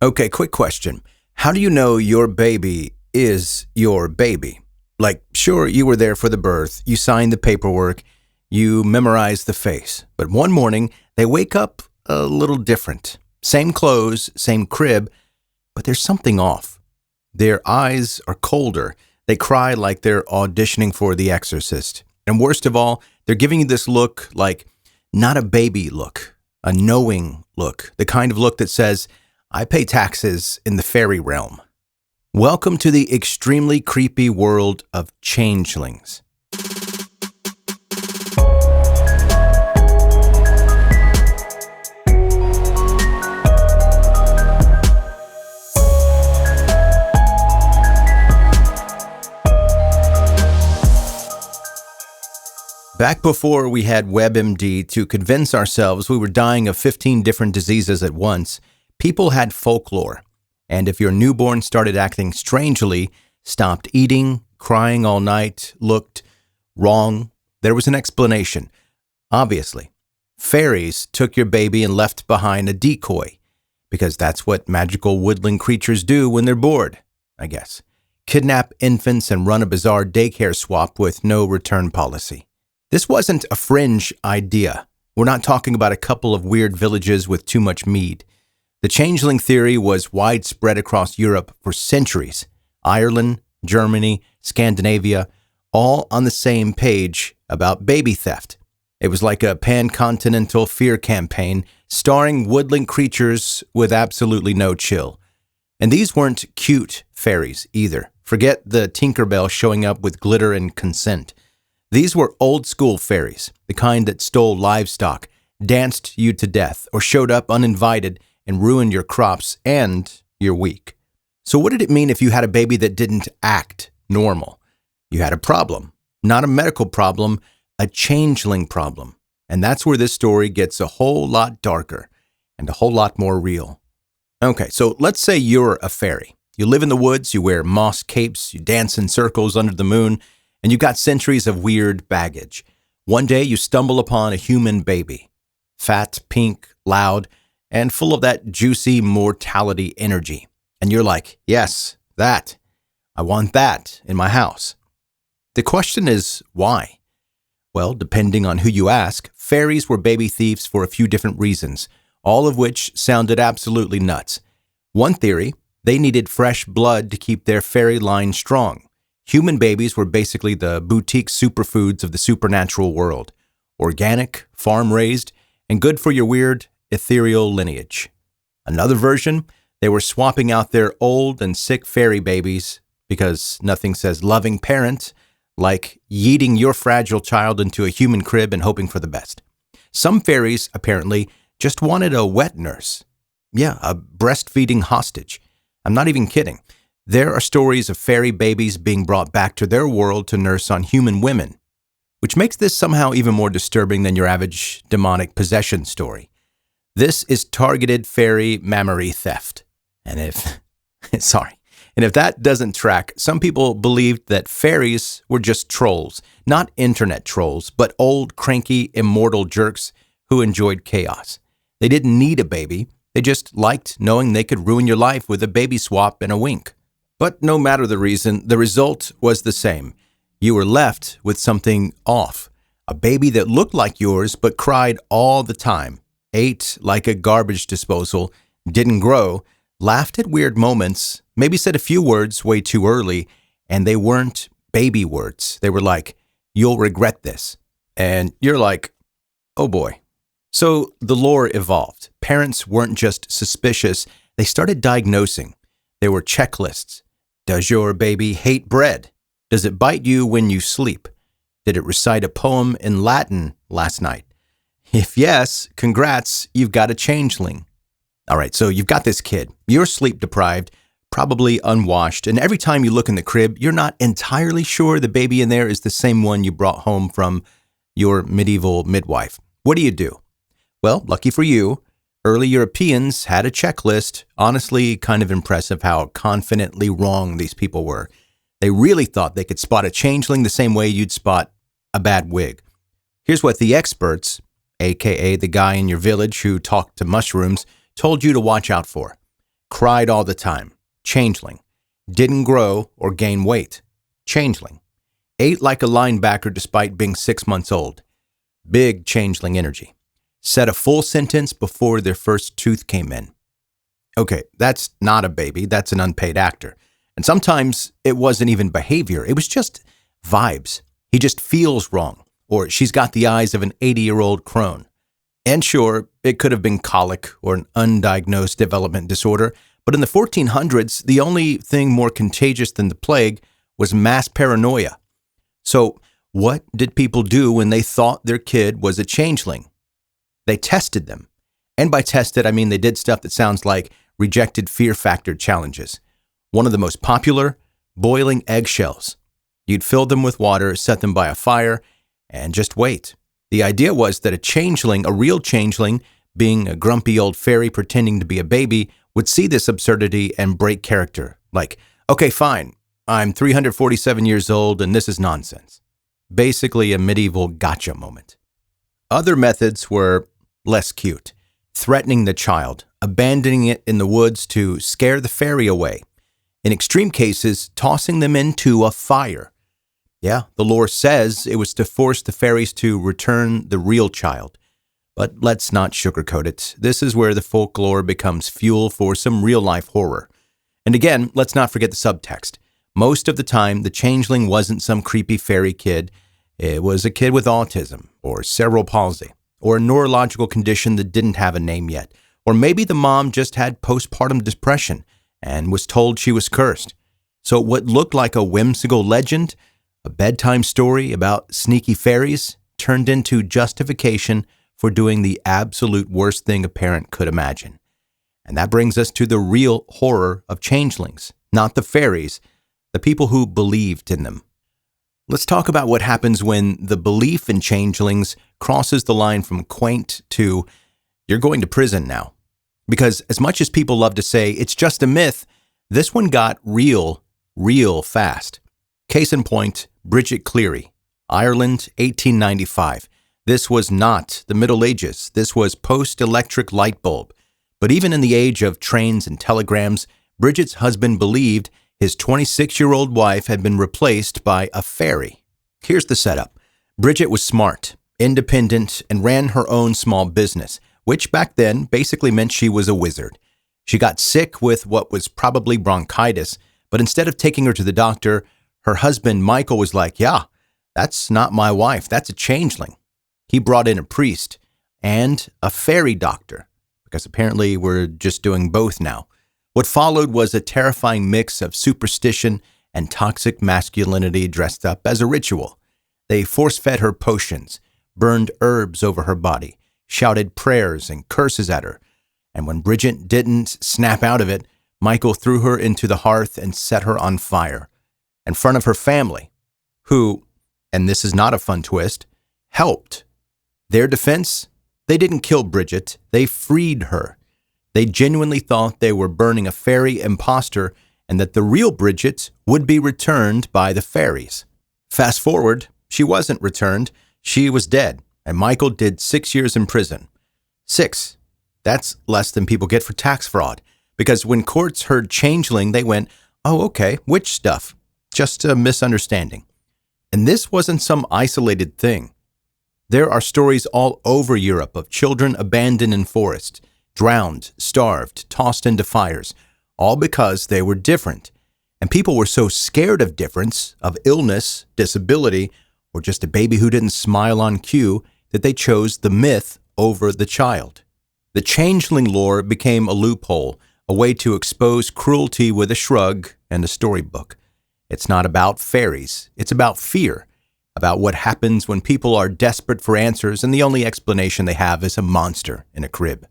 Okay, quick question. How do you know your baby is your baby? Like, sure, you were there for the birth, you signed the paperwork, you memorized the face, but one morning they wake up a little different. Same clothes, same crib, but there's something off. Their eyes are colder. They cry like they're auditioning for The Exorcist. And worst of all, they're giving you this look like not a baby look, a knowing look, the kind of look that says, I pay taxes in the fairy realm. Welcome to the extremely creepy world of changelings. Back before we had WebMD to convince ourselves we were dying of 15 different diseases at once, people had folklore. And if your newborn started acting strangely, stopped eating, crying all night, looked wrong, there was an explanation. Obviously, fairies took your baby and left behind a decoy, because that's what magical woodland creatures do when they're bored, I guess. Kidnap infants and run a bizarre daycare swap with no return policy. This wasn't a fringe idea. We're not talking about a couple of weird villages with too much mead. The changeling theory was widespread across Europe for centuries. Ireland, Germany, Scandinavia, all on the same page about baby theft. It was like a pan-continental fear campaign starring woodland creatures with absolutely no chill. And these weren't cute fairies either. Forget the Tinkerbell showing up with glitter and consent. These were old-school fairies, the kind that stole livestock, danced you to death, or showed up uninvited and ruined your crops and your week. So what did it mean if you had a baby that didn't act normal? You had a problem. Not a medical problem, a changeling problem. And that's where this story gets a whole lot darker and a whole lot more real. Okay, so let's say you're a fairy. You live in the woods, you wear moss capes, you dance in circles under the moon, and you've got centuries of weird baggage. One day you stumble upon a human baby. Fat, pink, loud, and full of that juicy mortality energy. And you're like, yes, that. I want that in my house. The question is, why? Well, depending on who you ask, fairies were baby thieves for a few different reasons, all of which sounded absolutely nuts. One theory, they needed fresh blood to keep their fairy line strong. Human babies were basically the boutique superfoods of the supernatural world. Organic, farm-raised, and good for your weird, ethereal lineage. Another version, they were swapping out their old and sick fairy babies because nothing says loving parent like yeeting your fragile child into a human crib and hoping for the best. Some fairies, apparently, just wanted a wet nurse. Yeah, a breastfeeding hostage. I'm not even kidding. There are stories of fairy babies being brought back to their world to nurse on human women, which makes this somehow even more disturbing than your average demonic possession story. This is targeted fairy mammary theft. And if that doesn't track, some people believed that fairies were just trolls, not internet trolls, but old, cranky, immortal jerks who enjoyed chaos. They didn't need a baby. They just liked knowing they could ruin your life with a baby swap and a wink. But no matter the reason, the result was the same. You were left with something off. A baby that looked like yours but cried all the time, ate like a garbage disposal, didn't grow, laughed at weird moments, maybe said a few words way too early, and they weren't baby words. They were like, you'll regret this. And you're like, oh boy. So the lore evolved. Parents weren't just suspicious, they started diagnosing. There were checklists. Does your baby hate bread? Does it bite you when you sleep? Did it recite a poem in Latin last night? If yes, congrats, you've got a changeling. All right, so you've got this kid. You're sleep deprived, probably unwashed, and every time you look in the crib, you're not entirely sure the baby in there is the same one you brought home from your medieval midwife. What do? Well, lucky for you, early Europeans had a checklist. Honestly, kind of impressive how confidently wrong these people were. They really thought they could spot a changeling the same way you'd spot a bad wig. Here's what the experts, aka the guy in your village who talked to mushrooms, told you to watch out for. Cried all the time. Changeling. Didn't grow or gain weight. Changeling. Ate like a linebacker despite being 6 months old. Big changeling energy. Said a full sentence before their first tooth came in. Okay, that's not a baby, that's an unpaid actor. And sometimes it wasn't even behavior, it was just vibes. He just feels wrong, or she's got the eyes of an 80-year-old crone. And sure, it could have been colic or an undiagnosed development disorder, but in the 1400s, the only thing more contagious than the plague was mass paranoia. So what did people do when they thought their kid was a changeling? They tested them. And by tested, I mean they did stuff that sounds like rejected fear factor challenges. One of the most popular, boiling eggshells. You'd fill them with water, set them by a fire, and just wait. The idea was that a changeling, a real changeling, being a grumpy old fairy pretending to be a baby, would see this absurdity and break character. Like, okay, fine, I'm 347 years old and this is nonsense. Basically a medieval gotcha moment. Other methods were less cute. Threatening the child, abandoning it in the woods to scare the fairy away. In extreme cases, tossing them into a fire. Yeah, the lore says it was to force the fairies to return the real child. But let's not sugarcoat it. This is where the folklore becomes fuel for some real-life horror. And again, let's not forget the subtext. Most of the time, the changeling wasn't some creepy fairy kid. It was a kid with autism, or cerebral palsy, or a neurological condition that didn't have a name yet. Or maybe the mom just had postpartum depression and was told she was cursed. So what looked like a whimsical legend, a bedtime story about sneaky fairies, turned into justification for doing the absolute worst thing a parent could imagine. And that brings us to the real horror of changelings, not the fairies, the people who believed in them. Let's talk about what happens when the belief in changelings crosses the line from quaint to you're going to prison now. Because as much as people love to say it's just a myth, this one got real fast. Case in point, Bridget Cleary, Ireland, 1895. This was not the Middle Ages. This was post-electric light bulb. But even in the age of trains and telegrams, Bridget's husband believed his 26-year-old wife had been replaced by a fairy. Here's the setup. Bridget was smart, independent, and ran her own small business, which back then basically meant she was a wizard. She got sick with what was probably bronchitis, but instead of taking her to the doctor, her husband Michael was like, yeah, that's not my wife, that's a changeling. He brought in a priest and a fairy doctor, because apparently we're just doing both now. What followed was a terrifying mix of superstition and toxic masculinity dressed up as a ritual. They force-fed her potions, burned herbs over her body, shouted prayers and curses at her. And when Bridget didn't snap out of it, Michael threw her into the hearth and set her on fire in front of her family, who, and this is not a fun twist, helped. Their defense? They didn't kill Bridget, they freed her. They genuinely thought they were burning a fairy imposter and that the real Bridget would be returned by the fairies. Fast forward, she wasn't returned, she was dead, and Michael did 6 years in prison. 6. That's less than people get for tax fraud, because when courts heard changeling, they went, oh, okay, witch stuff, just a misunderstanding. And this wasn't some isolated thing. There are stories all over Europe of children abandoned in forests, drowned, starved, tossed into fires, all because they were different. And people were so scared of difference, of illness, disability, or just a baby who didn't smile on cue, that they chose the myth over the child. The changeling lore became a loophole, a way to expose cruelty with a shrug and a storybook. It's not about fairies, it's about fear, about what happens when people are desperate for answers and the only explanation they have is a monster in a crib.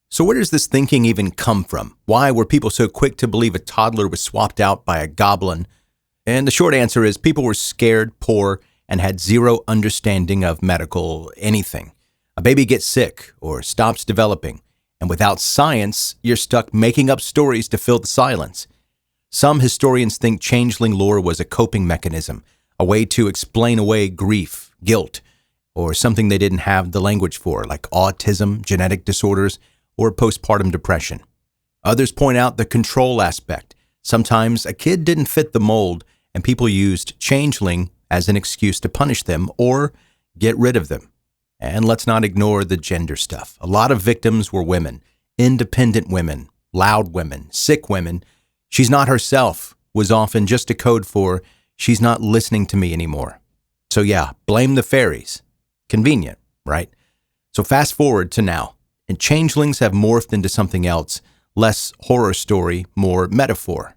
So where does this thinking even come from? Why were people so quick to believe a toddler was swapped out by a goblin? And the short answer is people were scared, poor, and had zero understanding of medical anything. A baby gets sick or stops developing, and without science, you're stuck making up stories to fill the silence. Some historians think changeling lore was a coping mechanism, a way to explain away grief, guilt, or something they didn't have the language for, like autism, genetic disorders, or postpartum depression. Others point out the control aspect. Sometimes a kid didn't fit the mold, and people used Changeling as an excuse to punish them or get rid of them. And let's not ignore the gender stuff. A lot of victims were women, independent women, loud women, sick women. She's not herself was often just a code for she's not listening to me anymore. So yeah, blame the fairies. Convenient, right? So fast forward to now, and changelings have morphed into something else, less horror story, more metaphor.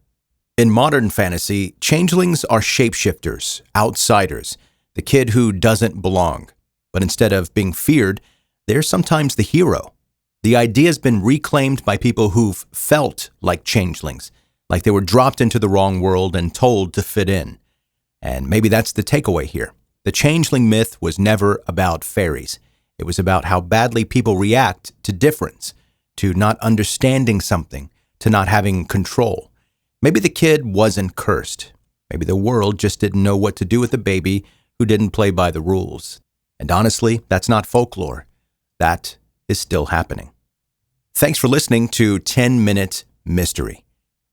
In modern fantasy, changelings are shapeshifters, outsiders, the kid who doesn't belong. But instead of being feared, they're sometimes the hero. The idea has been reclaimed by people who've felt like changelings, like they were dropped into the wrong world and told to fit in. And maybe that's the takeaway here. The changeling myth was never about fairies. It was about how badly people react to difference, to not understanding something, to not having control. Maybe the kid wasn't cursed. Maybe the world just didn't know what to do with a baby who didn't play by the rules. And honestly, that's not folklore. That is still happening. Thanks for listening to 10-Minute Mystery.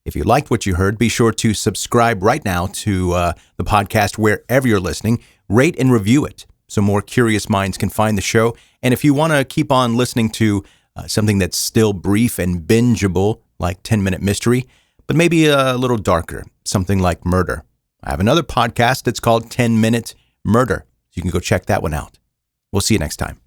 If you liked what you heard, be sure to subscribe right now to the podcast wherever you're listening. Rate and review it so more curious minds can find the show. And if you want to keep on listening to something that's still brief and bingeable, like 10-Minute Mystery, but maybe a little darker, something like murder, I have another podcast that's called 10-Minute Murder. So you can go check that one out. We'll see you next time.